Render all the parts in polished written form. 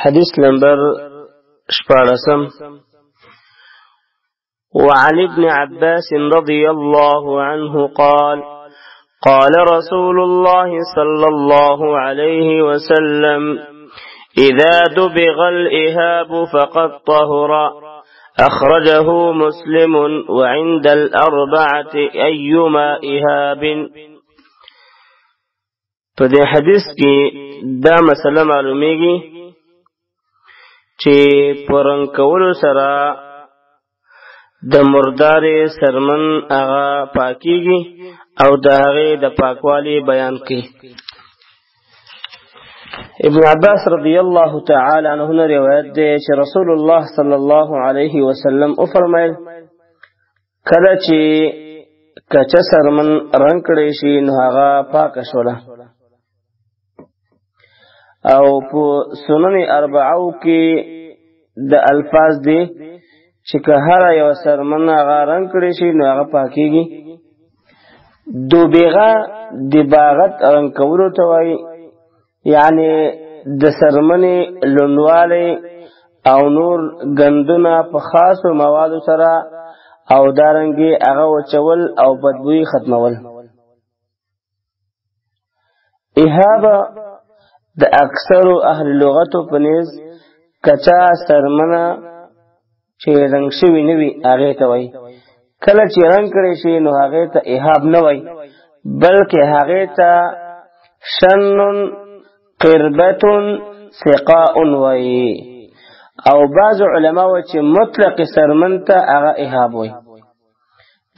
حديث نمبر شبارسم. وعن ابن عباس رضي الله عنه قال قال رسول الله صلى الله عليه وسلم إذا دبغ الإهاب فقد طهر أخرجه مسلم وعند الأربعة أيما إهاب. فدي حديث کی دا مسئلہ معلومیگی چه پرنگ کولو سرا د مردار سرمن اغا پاکیگی او دا هغه د پاکوالی بیان کی. ابن عباس رضی اللہ تعالی عنہ نے روایت دے چه رسول اللہ صلی اللہ علیہ وسلم او فرمایل کله چې کچا سرمن رنگ کړي شي نو هغه پاک شوله. او په سنن اربعو کې د الفاظ دي چې که هر یو سرمن هغه رنگ کړي شي نو هغه پاکيږي. دوبغه دباغت رنگ کولو ته وایي، یعنی د سرمنې لوندوالی او نور ګندونه په خاصو موادو سره او دارنګي هغه وچول او بدبوی ختمول. اهابه د اکثر اهل لغت په نيز کچا سرمنه چې رنگ شوی نه وي هغه ته وایي. کله چې رنگ کړي شي نو هغه ته اهاب نه وایي بلکې هغه ته شنن قربتون سقاء وایي. او بعض علما و چې مطلق سرمن ته هغه اهاب وایي.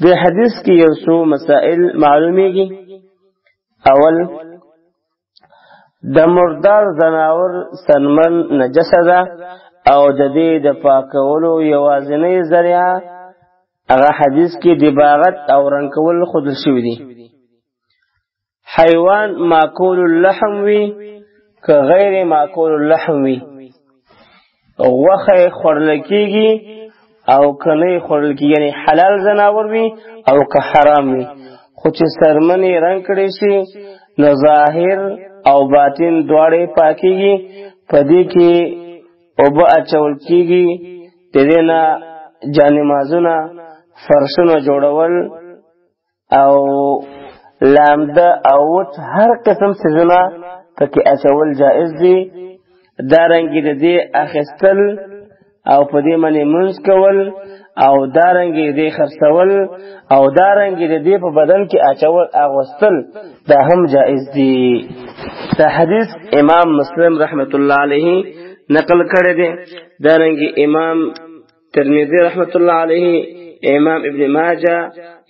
د حدیث کې یو څو مسائل معلومیږي. اول، د مردار زناور سرمن نجسه ده او د دې د پاکولو یوازینی ذریعہ هغه حدیث کې دباغت او رنگ کول خود شوی دي. حیوان ماکول اللحم وی که غیر ماکول اللحم وی، غوخه خورل کیږي او کنه خورل کیږي، یعنی حلال زناور وی او که حرام وی. خو چې سرمنې رنگ کړي شي نو ظاهر او باطن دواړه پاکيږي. پدې کې اوبه اچول کیږي، د دې نه جانمازونه فرشونه جوړول او لامده او هر قسم سيزونه پکې اچول جائز دي. دارنګي د دې اخستل او په دې باندې منځ کول او دارنګي دې خرڅول او دارنګي دې په بدن کې اچول اغوستل دا هم جائز دي. دا حدیث امام مسلم رحمت الله علیه نقل کړی دی. دارنګي امام ترمذی رحمت الله علیه، امام ابن ماجه،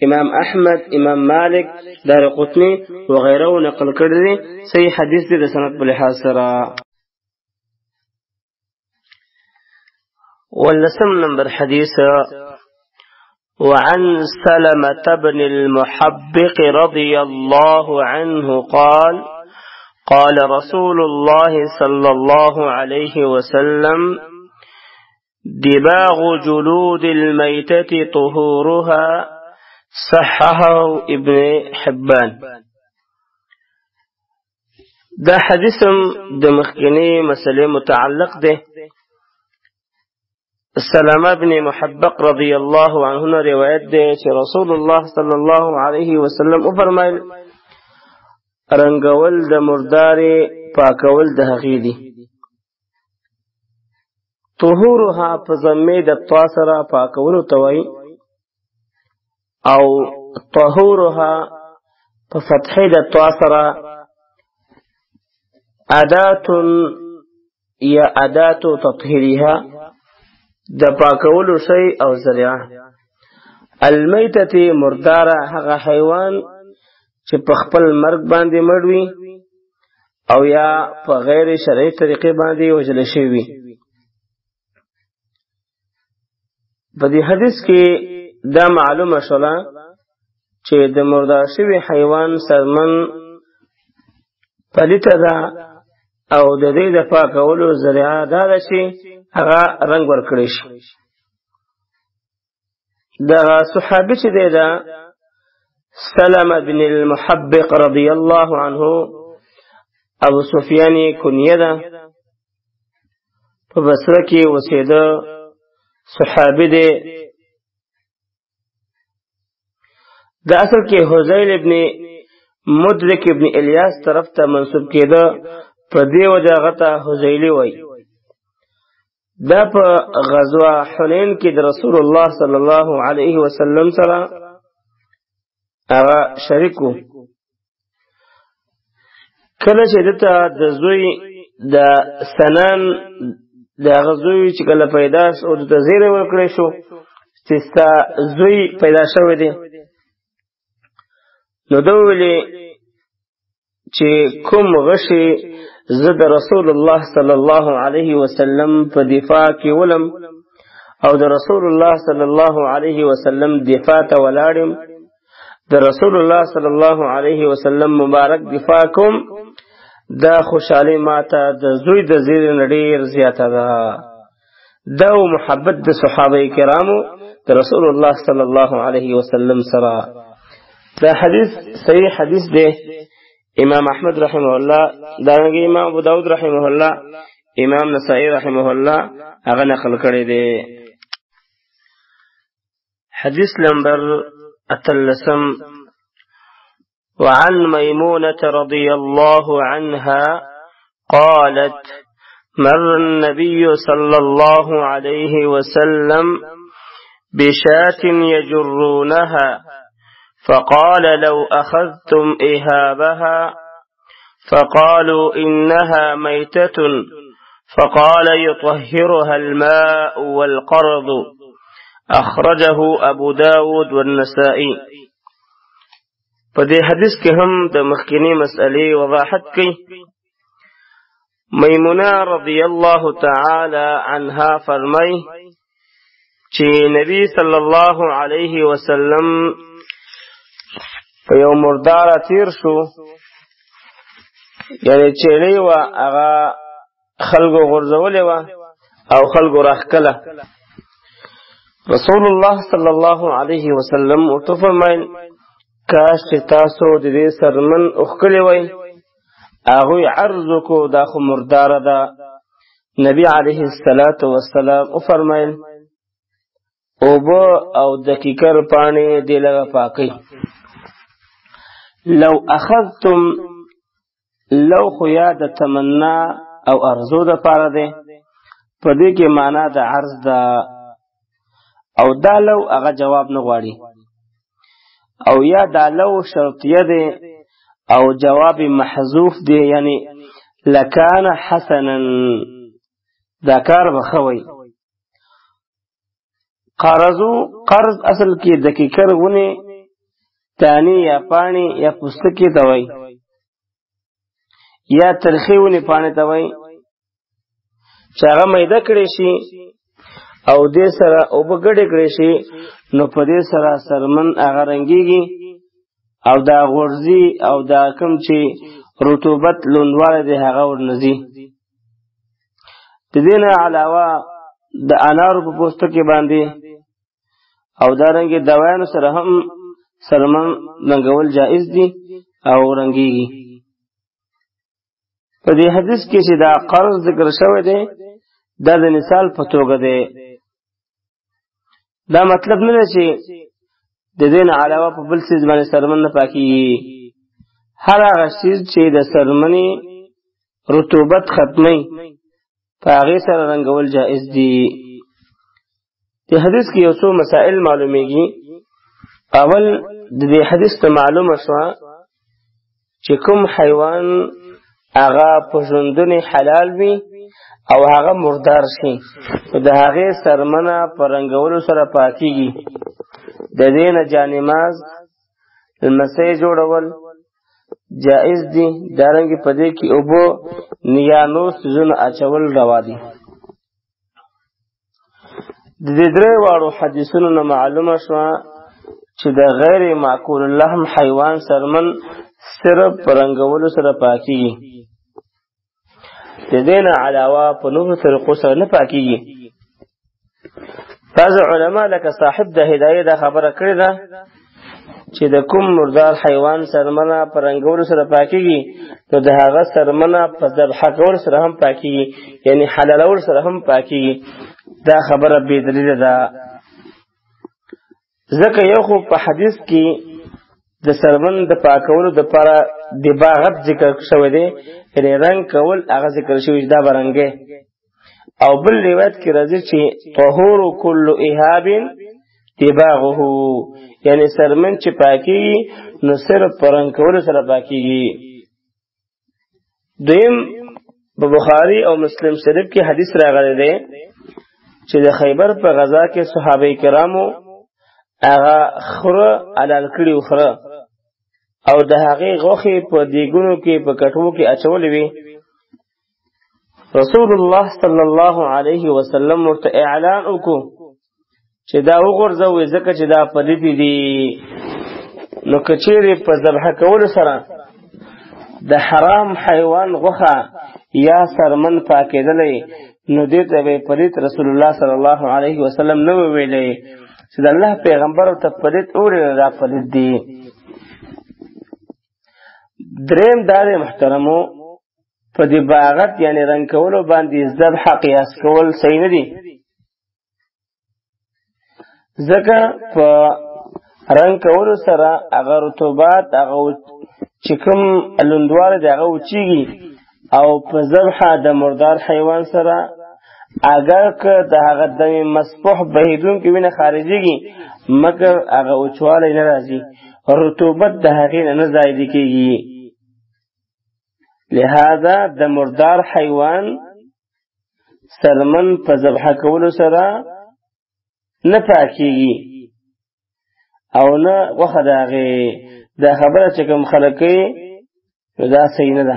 امام احمد، امام مالک، دارقطنی وغيره نقل کړی دی. صحیح حدیث دی د سند په لحاظ سره. واللسم نمبر حديث. وعن سلمة بن المحبق رضي الله عنه قال قال رسول الله صلى الله عليه وسلم دباغ جلود الميتة طهورها صححه ابن حبان. دا حدیثم د مخکنی مسئله متعلق ده. سلمہ بن محبق رضی اللہ عنہ روایت دے چې رسول الله صلی الله علیه وسلم فرمایل رنگول د مردار پاکول د هغې دي. طهورها په ضمې د طا سره پاکولو ته وایي او طهورها په فتحې د طا سره ادات یا ادات تطهیرها د پاکولو شی او ذریعہ. المیتة مرداره هغه حیوان چې په خپل مرګ باندې مړ وي او یا په غیر شرعي طریقې باندې وژل شوی وي. په دې حدیث کې دا معلومه شوله چې د مردار شوی حیوان سرمن پلیته ده او د دې د پاکولو ذریعہ دا ده چې هغه رنگ ورکړي شي. دا صحابي چې دی دا سلمة بن المحبق رضی الله عنه ابو سفیان کنیه ده په بصره کې اوسېده، صحابي دی. دا اصل کې حذیل ابن مدرک ابن الیاس طرف ته منسوب کېده، په دې وجه هغه ته حذیلی وای. دا په غزوه حنین کې د رسول الله صلی الله علیه وسلم سره هغه شریک و. کله چې دته د زوی د سنان د هغه زوی چې کله پیدا شو او دته زیری ورکړی شو چې ستا زوی پیدا شوی دی، نو ده وویلې چې کوم غشي زه د رسول الله صلی الله علیه وسلم په دفاع کې ولم او د رسول الله صلی الله علیه وسلم دفاع ته ولاړم، د رسول الله صلی الله علیه وسلم مبارک دفاع کوم، دا خوشحالی ماته د زوی د زیر نه ډېر زیاته ده. دا محبت د صحابه کرامو د رسول الله صلی الله علیه وسلم سره. دا حدیث صحیح حدیث دی. امام احمد رحمه الله، دارنګه امام ابو داود رحمه الله، امام نسائی رحمه الله هغه نقل کړی دی. حدیث نمبر 38. وعن ميمونة رضي الله عنها قالت: مر النبي صلى الله عليه وسلم بشاة يجرونها فقال: لو أخذتم إهابها، فقالوا: إنها ميتة، فقال: يطهرها الماء والقرض. أخرجه أبو داود والنسائي. په دې حدیث کې هم د مخکینی مسئلې وضاحت کوي. میمونه رضی الله تعالی عنها فرمای چې نبی صلی الله علیه وسلم په یو مردار تیر شو، یعنی چیلې و هغه خلکو غورځولې و او خلکو راښکله. رسول الله صلی الله علیه وسلم ورته فرمایل کاش چې تاسو د دې سرمن اوښکلې وای. هغوی عرض وکړو دا خو مرداره ده. نبی علیه الصلاة والسلام وفرمایل اوبه او د کیکر پاڼې دې لږه پاکئ. لو اخذتم، لو خو یا د تمنا او ارزو د پاره ده، په دې کې معنا د عرض ده، او دا لو هغه جواب نه غواړي، او یا دا لو شرطیه ده او جواب محذوف ده، یعنی لکان حسنا، دا کار بخوي. قرضو، قرض اصل کې د کیکر ونی تانی یا پانی یا پوستکی ته وای، یا ترخی ونی پانی ته وای چې هغه میده کړی شي او دې سره اوبه ګډې کړی شي، نو په دې سره سرمن هغه رنګېږي او دا غورځي او دا کوم چې رطوبت لوندوالی دی هغه ورنځي. د دې نه علاوه د انارو په پوستکي باندې او دارنګې دوایانو سره هم سرمن رنګول جائز دي او رنګېږي. په دې حدیث کې چې دا قرض ذکر شوی دی دا د مثال په توګه دی. دا مطلب نه دی چې د دې نه علاوه په بل څیز باندې سرمن نه پاکېږي. هر هغه څیز چې د سرمنې رطوبت ختموي په هغې سره رنګول جائز دي. د حدیث کې یو څو مسائل معلومیږي. اول د دې حدیث ته معلومه شوه چې کوم حیوان هغه په ژوندونې حلال وي او هغه مردار شي، د هغې سرمنه په رنګولو سره پاکېږي. د دې نه جانماز، لمسی جوړول جائز دي. دارنګې په دې کې اوبه یا نور څیزونه اچول روا دي. د دې درې واړو حدیثونو نه معلومه شوه چې د غیر معقول اللحم حیوان سرمن صرف په رنګولو سره پاکېږي، د دې نه علاوه په نورو طریقو سره نه پاکېږي. بعض علما لکه صاحب د هدایه دا خبره کړې ده چې د کوم مردار حیوان سرمنه په رنګولو سره پاکیږي نو د هغه سرمنه په ذبح کولو سره هم پاکیږي، یعنی حلالول سره هم پاکیږي. دا خبره بې دلیله ده. ځکه یو خو په حدیث کې د سرمن د پاکولو دپاره دباغت ذکر شوی دی، یعنی رنګ کول هغه ذکر شوی دا برنګې. او بل روایت کې راځي چې طهور کل اهاب دباغه، یعنی سرمن چې پاکیږي نو صرف په رنګ کولو سره پاکیږي. دویم په بخاری او مسلم شریف کې حدیث راغلی دی چې د خیبر په غزا کې صحابه کرامو هغه خره حلال کړي خره او د هغې غوښې په دیګونو کې په کټوو کې اچولې وي. رسول الله صلی الله علیه وسلم ورته اعلان وکړو چې دا وغورځوئ ځکه چې دا پلیتې دي. نو که چیرې په ذبح کولو سره د حرام حیوان غوښه یا سرمن پاکېدلی نو دې ته به پلیت رسول الله صلی الله علیه وسلم نه ویلی چې د الله پیغمبر ته پلیت وویل دا پلیت دی. دریم دا دی محترمو په دباغت یعنی رنګ کولو باندې ذبح قیاس کول صحیح نه دي، ځکه په رنګ کولو سره هغه رطوبات هغه چې کوم لوندوالی دی هغه وچیږي او په ذبح د مردار حیوان سره اگر که د هغه دم مسفوح بهیدونکې وینه خارجېږي مګر هغه وچوالی نه راځي، رطوبت د هغې نه زایده کېږي. لہذا د مردار حیوان سرمن په ذبح کولو سره نه پاکیږي او نه غوښه د هغې. دا خبره چې کوم خلک کوي نو دا صحیح نه ده.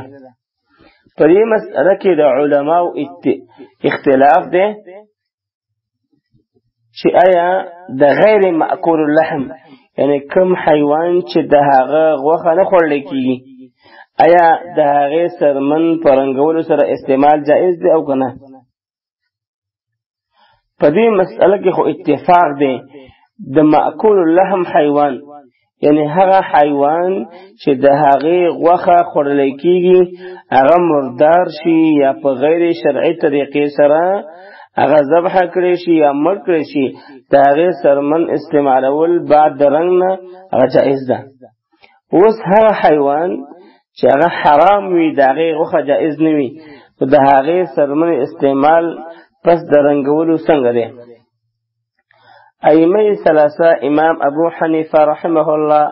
په دې مسئله کې د علماو اختلاف دی چې آیا د غیر مأکول اللحم یعنی کوم حیوان چې د هغه غوښه نه خوړل کېږي آیا د هغې سرمن په رنګولو سره استعمال جائز دی او که نه. په دې مسئله کې خو اتفاق دی د مأکول اللحم حیوان یعنی هغه حیوان چې د هغې غوښه خوړل کېږي هغه مردار شي یا په غیر شرعي طریقې سره هغه ذبح کړی شي یا مړ کړی شي د هغې سرمن استعمالول بعد د رنګ نه هغه جائز ده. اوس هغه حیوان چې هغه حرام وي د هغې غوښه جائز نه وي خو د هغې سرمن استعمال پس د رنګولو څنګه دی؟ ائمه ثلاثه امام ابو حنیفه رحمه الله،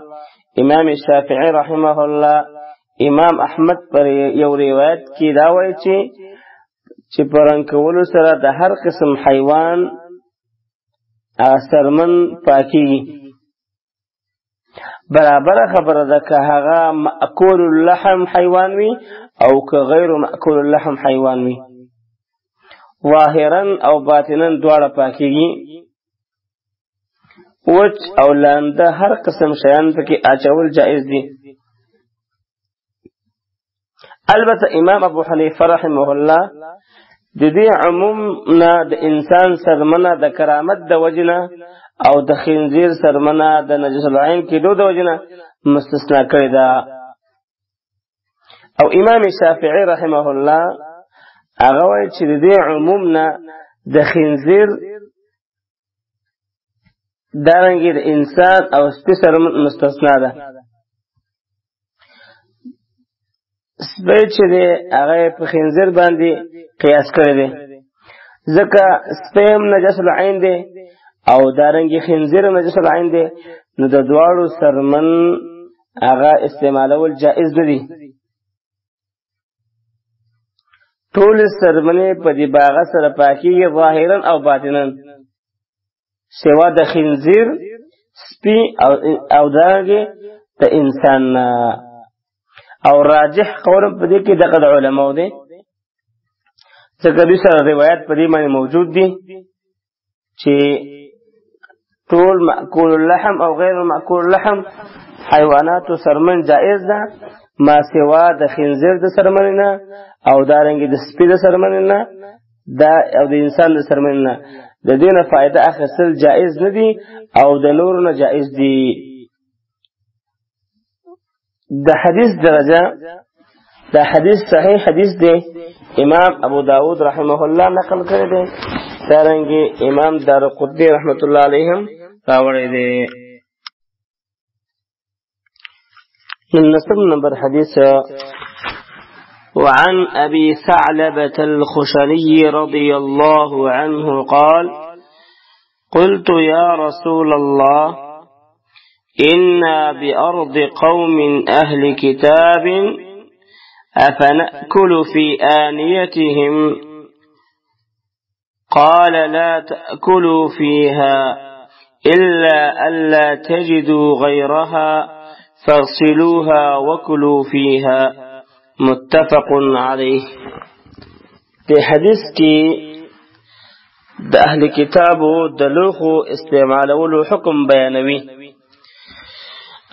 امام شافعی رحمه الله، امام احمد پر یو روایت کې دا وایي چې په رنګ کولو سره د هر قسم حیوان سرمن پاکیږي. برابر خبره ده که هغه مأکول اللحم حیوان وي او که غیر مأکول اللحم حیوان وي، ظاهرا او باطنا دواړه پاکیږي. وچ او لانده هر قسم شیان پکې اچول جائز دي. البته امام ابو حنیفه رحمه الله د دې عموم نه د انسان سرمنه د کرامت د وجنه او د خنزیر سرمنه د نجس العین کېدو د وجنه مستثنا کړی ده. او امام شافعی رحمه الله هغه وایي چې د دې عموم نه د خنزیر دارنګې د انسان او سپي سرمن مستثنا ده. سپی چې دی هغه په خنزیر باندې قیاس کړی دی ځکه سپی هم نجس العین دی او دارنګې خنزیر هم نجس العین دی نو د دواړو سرمن هغه استعمالول جائز نه دي. ټول سرمنې په دې باغه سره پاکیږي ظاهرا او باطنا سوا د خنزیر سپی او دارنګې د انسان. او راجح قول په دې کې دغه د علماو دی ځکه دوی سره روایت په دې باندې موجود دي چې ټول مأکول اللحم او غیر مأکول اللحم حیواناتو سرمن جائز ده ما سوا د خنزیر د سرمن نه او دارنګې د سپي د سرمن نه او د انسان د سرمن نه د دې نه فائدہ اخیستل جائز نه دي او د نورو نه جائز دي. د حدیث درجه دا حدیث صحیح حدیث دی امام ابو داود رحمه الله نقل کړی دی دارنګه امام دارقطنی رحمت الله علیهم راوړی دی النسب نمبر حديث وعن أبي ثعلبة الخشني رضي الله عنه قال قلت يا رسول الله إنا بأرض قوم أهل كتاب أفنأكل في آنيتهم قال لا تأكلوا فيها إلا ألا تجدوا غيرها فاغسلوها وكلوا فيها متفق عليه دي حدیث کی د اهل کتابو د لوخو استعمالولو حکم بیانوي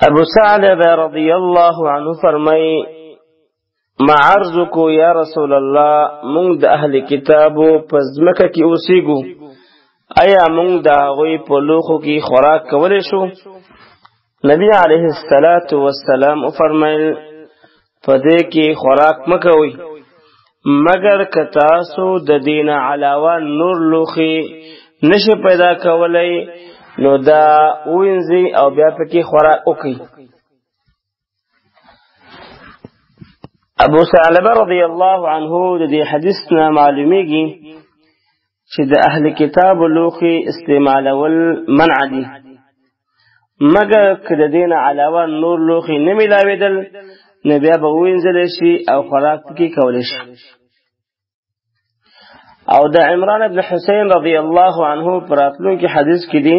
ابو ثعلبه رضی الله عنه فرمای ما عرضکو یا رسول الله مونږ د اهل کتابو پزمکه کی اوسېګو آیا مونږ د هغوی په لوخو کی خوراک کولی شو نبی علیہ الصلوۃ والسلام فرمایل پدې کې خوراک مکوئ مگر که تاسو د دین علاوه نور لوخي نشه پیدا کولای نو دا وینځي او بیا پکې خوراک وکړي ابو ثعلبه رضی الله عنه د دې حدیث نه معلومیږي چې د اهل کتاب لوخي استعمالول منع دي مگر که د دین علاوه نور لوخي نه ملاویدل نو بیا به وینځل شي او خوراک پکې کولی شي او د عمران ابن حسین رضی الله عنه پراتلونکي حدیث کې دی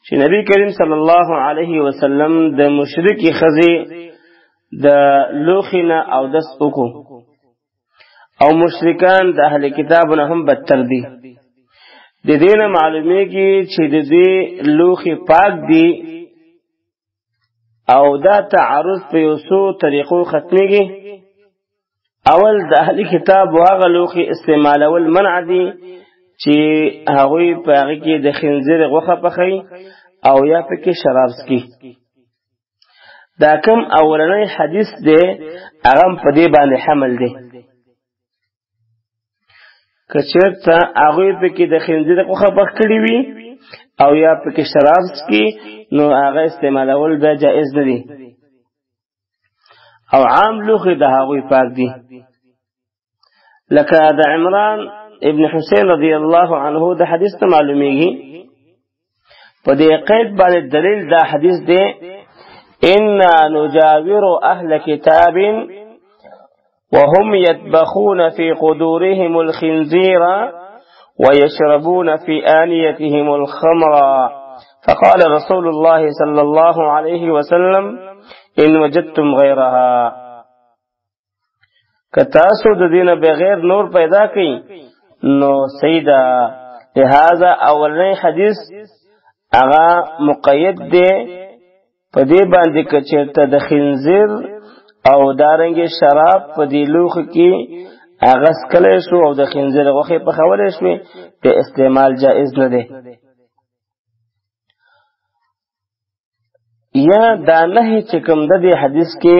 چې نبی کریم صلی الله علیه وسلم د مشرکی خزي د لوخینه او دس وکړو او مشرکان د اهل کتابونه هم بدتر دي د دینه معلومیږي چې د دې لوخي پاک دي او دا تعرض په یو څو طریقو ختميږي اول د اهل کتاب هغه لوخي استعمالول منع دي چې هغه په هغه کې د خنزیر غوښه پخې او یا پکې شراب سکي دا کوم اولنی حدیث دی هغه په دې باندې حمل دی کچرته هغه پکې د خنزیر غوښه پخ کړی وي او یا پکې شراب سکي نو هغه استعمالول به جائز نه دي او عام لوخي د هغه پاک دي لکه د عمران ابن حسین رضی الله عنه د حدیث ته معلومیږي په دې قید باندې دلیل دا حدیث دی ان نجاور اهل كتاب وهم يطبخون في قدورهم الخنزير ويشربون في آنيتهم الخمر فقال رسول الله صلى الله عليه وسلم إن وجدتم غيرها کتاسو د دینه بغیر نور پیدا کړي نو سیدا لہذا اولنی حدیث هغه مقید دی په دې باندې کچرته د خنزیر او دارنګ شراب په دې لوخ کې هغه سکلی شو او د خنزیر غوښه په خولی شو په استعمال جائز نه دی یا دا نه چې کوم د دې حدیث کې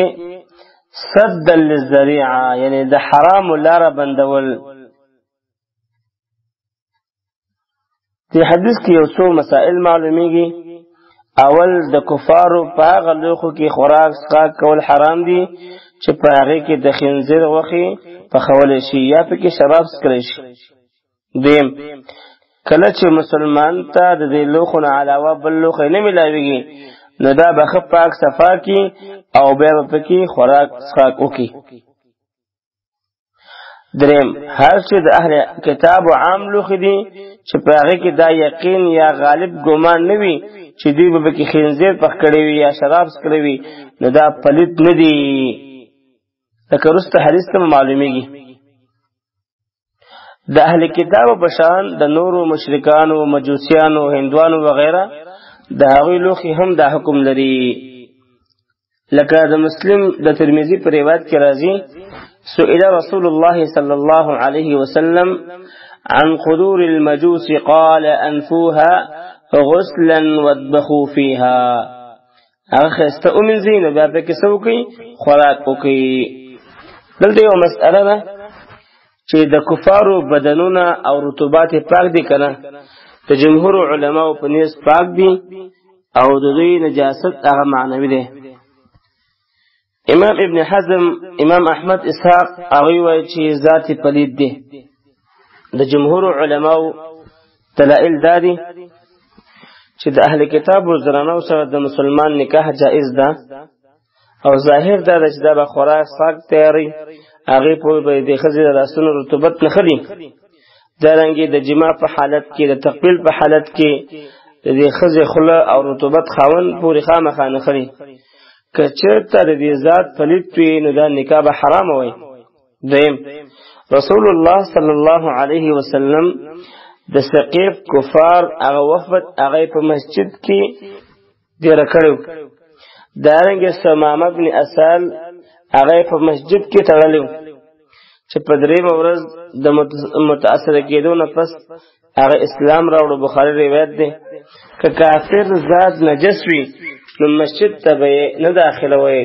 صد للذریعه یعنی د حرام لار بندول دې حدیث کې یو څو مسائل معلومیږي اول د کفارو په هغه لوښو کې خوراک څښاک کول حرام دي چې په هغه کې د خنزیر غوښې پخولی شي یا پکې شراب څښلی شي دویم کله چې مسلمان ته د دې لوښو نه علاوه بل لوښی نه میلاویږي نو دا به ښه پاک صفا کړي او بیا به پکې خوراک څښاک وکړي دریم هر چې د اهل کتابو عام لوښي دي چې په هغه کې دا یقین یا غالب ګمان نه وي چې دوی به پکې خنزیر پخ کړی وي یا شراب څښلی وي نو دا پلید نه دي لکه وروسته حدیث ته معلومیږي د اهل کتابو په شان د نورو مشرکانو مجوسیانو هندوانو وغیره د هغوی لوښي هم دا حکم لري لکه د مسلم د ترمذی په روایت کې راځي سئل رسول الله صلى الله عليه وسلم عن قدور المجوس قال أنفوها غسلا واطبخوا فيها هغه ښایسته ومینځي نو بیا پکې څه وکړي خوراک وکړي. دلته یوه مسئله ده چې د کفارو بدنونه او رطوبات پاک دي که نه؟ د جمهور علماو په نیز پاک دي او د دوی نجاست هغه معنوي دی. امام ابن حزم، امام احمد اسحاق هغوی وایي چې ذات پلید دی. د جمهور علماو دلائل دا دي چې د اهل کتاب و زنانو سره د مسلمان نکاح جائز ده او ظاهر دا ده چې دا به خوراک څښاک تیاری هغې پورې به د ښځې د لاسونو رطوبت نښلي. دارنګې د جماع په حالت کې، د تقبیل په حالت کې د ښځې خوله او رطوبت خاوند پورې خامخا نښلي. که چېرته د دې ذات پلید وي نو دا نکاح به حرامه وي. دویم، رسول الله صلی الله علیه وسلم د ثقیف کفار هغه وفد هغه په مسجد کې دیره کړو. دارنګه سمامه ابن اسال هغه په مسجد کې تړلو چې په درېمه ورځ د متأثر کېدو نه پس هغه اسلام راوړو. بخاري روایت دی. که کافر ذات نجس وي نو مسجد ته به نه داخله وي.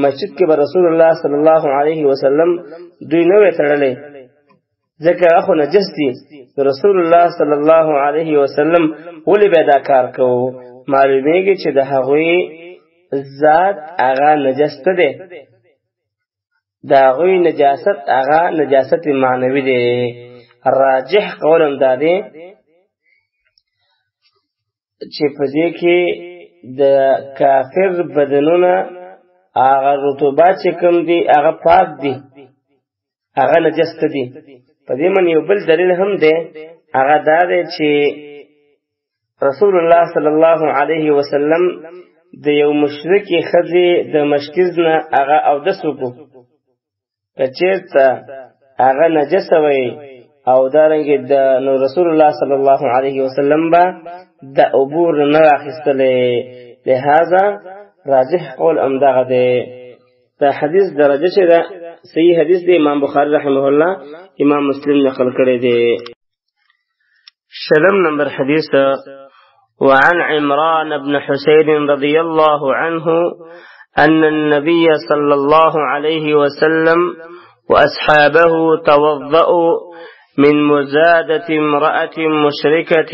مسجد کې به رسول الله صلی الله علیه وسلم دوی نه وي تړلی ځکه هغه خو نجس دي. رسول الله صلی الله علیه وسلم ولې به دا کار کوو؟ معلومیږي چې د هغوی ذات هغه نجس ته دی، د هغوی نجاست هغه نجاست معنوي دی. راجح قول هم دا دی چې په دې کې د کافر بدنونه هغه رطوبات چې کوم دي هغه پاک دي، هغه نجس ته دي. په دې من یو بل دلیل هم دی، هغه دا دی چې رسول الله صلی الله علیه وسلم د یو مشرکې ښځې د مشکز نه هغه اودس وکړو. که چېرته هغه نجسه وی او دارنګې نو رسول الله صلی الله علیه وسلم به د اوبو نه راخیستلی. لهذا راجح قول همدغه دی. دا حدیث درجه چې ده صحیح حدیث دی. امام بخاری رحمه الله، امام مسلم نقل کړی دی. شلم نمبر حدیث، وعن عمران بن حسين رضي الله عنه أن النبي صلى الله عليه وسلم وأصحابه توضأوا من مزادة امرأة مشركة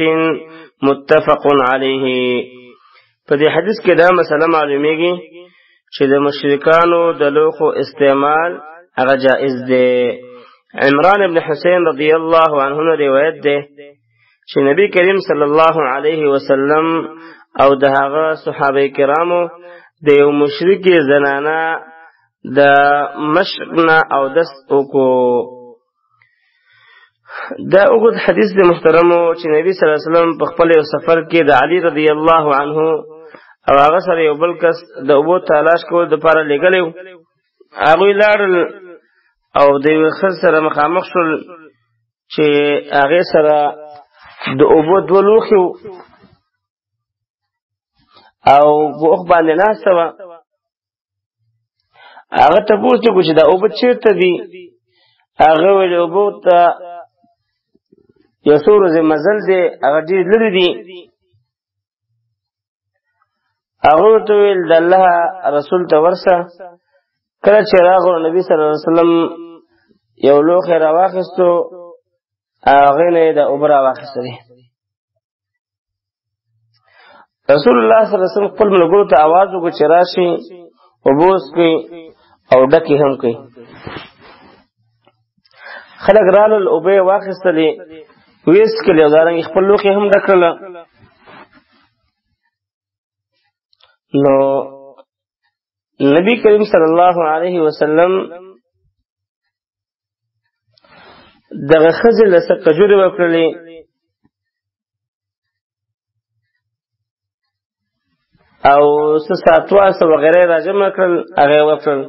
متفق عليه. فدي حديث كده مثلا معلوميگي چې د مشرکانو د لوښو استعمال هغه جائز دی. عمران بن حسین رضی الله عنه روایت دی چې نبی کریم صلی الله علیه وسلم او د هغه صحابه کرامو د یو مشرکې زنانه د مشق نه اودس وکړو. دا اوږد حدیث د محترمو چې نبی صلی الله علیه وسلم په خپل یو سفر کې د علی رضی الله عنه او هغه سره یو بل کس د اوبو تلاش کول دپاره لېږلی و. هغوی لاړل او د یوې ښځې سره مخامخ شول چې هغې سره د اوبو دوه لوښي و او په اوښ باندې ناسته وه. هغه تپوس وکړو چې دا اوبه چېرته دي؟ هغه ویل اوبو ته یو څو ورځې مزل دی، هغه ډېر لرې دي. هغه ورته ویل د الله رسول ته ورسه. کله چې راغلو نبي صلی الله علیه وسلم یو لوښی راواخیستو، هغې نه یې د اوبه راواخیستلې. رسول الله صلی الله علیه وسلم خپل ملګرو ته آواز وکړو چې راشي اوبه وڅښئ او ډکې هم کړئ. خلک رالل، اوبه یې واخیستلې، ویې څښلې او دارنګې خپل لوښي هم ډک کړله. نو نبی کریم صلی الله علیه وسلم دغه ښځې له څه کجورې وکړلې او څه ساتوا څه وغیره را جمع کړل، هغه یې وکړل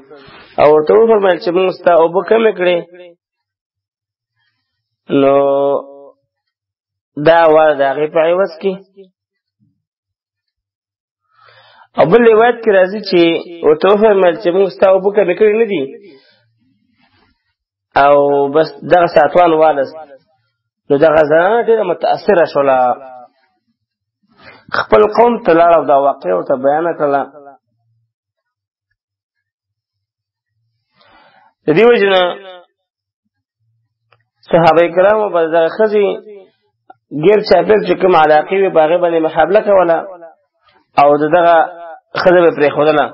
او ورته وفرمیل چې موږ ستا اوبه کمې کړې. نو دا واله د هغې په عوض کې. او بل روایت کې راځي چې ورته وفرمیل چې موږ ستا اوبه کمې کړې نه دي او بس دغه ساتوان والست. نو دغه زنانه ډېره متاثره شوله، خپل قوم ته لاړه او دا واقع ورته بیانه کړله. د دې وجه نه صحابه کرامو به دغه ښځې ګیر چاپېر چې کوم علاقې وي په هغې باندې محابله کوله او د دغه ښځه به پرېښودله.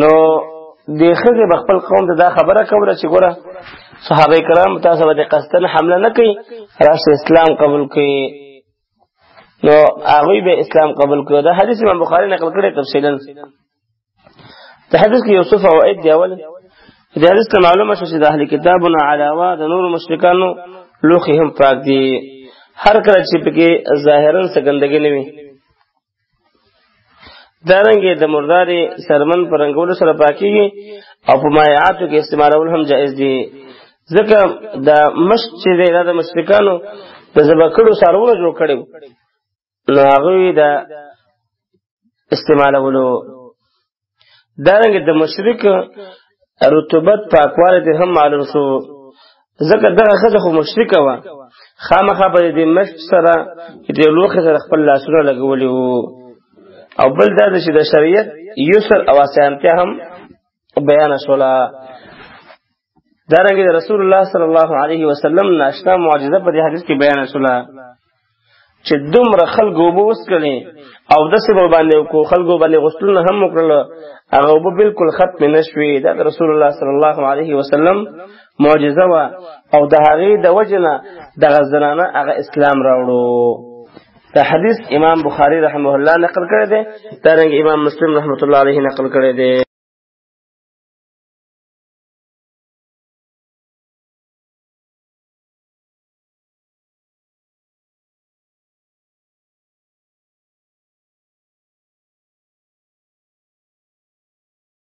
نو دې ښځې به خپل قوم ته دا خبره کوله چې ګوره صحابه کرام تاسو به د قصدن حمله نه کوي، راشئ اسلام قبول کړئ. نو هغوی به اسلام قبول کړي. دا حدیث امام بخاري نقل کړی تفصیلا. د حدیث کې یوسف فواید دی. اول د حدیث ته معلومه شو چې د اهل کتابونو علاوه د نور مشرکانو لوښي هم پاک دي، هر کله چې پکې ظاهرا څه ګندګي نه وي. دارنګه د مردارې سرمن په رنګولو سره پاکيږي او په مایعاتو کې استعمالول هم جائز دي، ځکه د مشت چې دی دا د مشرکانو د ذبح کړو څاروونه جوړ کړي نو هغوی د استعمالولو. دارنګه د مشرک رطوبت پاکوالی ته هم معلوم شو، ځکه دغه ښځه خو مشرکه وه، خامخا به د مشت سره د لوښي سره خپل لاسونه لګولي وو. او بل دا چې د شریعت یسر او اسانتیا هم بیان شوله. دارنګه د رسول الله صلی الله علیه وسلم ناشنا معجزه په دې حدیث کې بیان شوله چې دومره خلکو اوبه وڅښلې او داسې به باندې وکړو، خلکو باندې غسلونه هم وکړل، هغه اوبه بالکل ختمې نه شوې. دا د رسول الله صلی الله علیه وسلم معجزه وه او د هغې د وجې نه دغه زنانه هغه اسلام راوړو. دا حدیث امام بخاری رحمه الله نقل کړی دی، دارنګه امام مسلم رحمت الله علیه نقل کړی دی.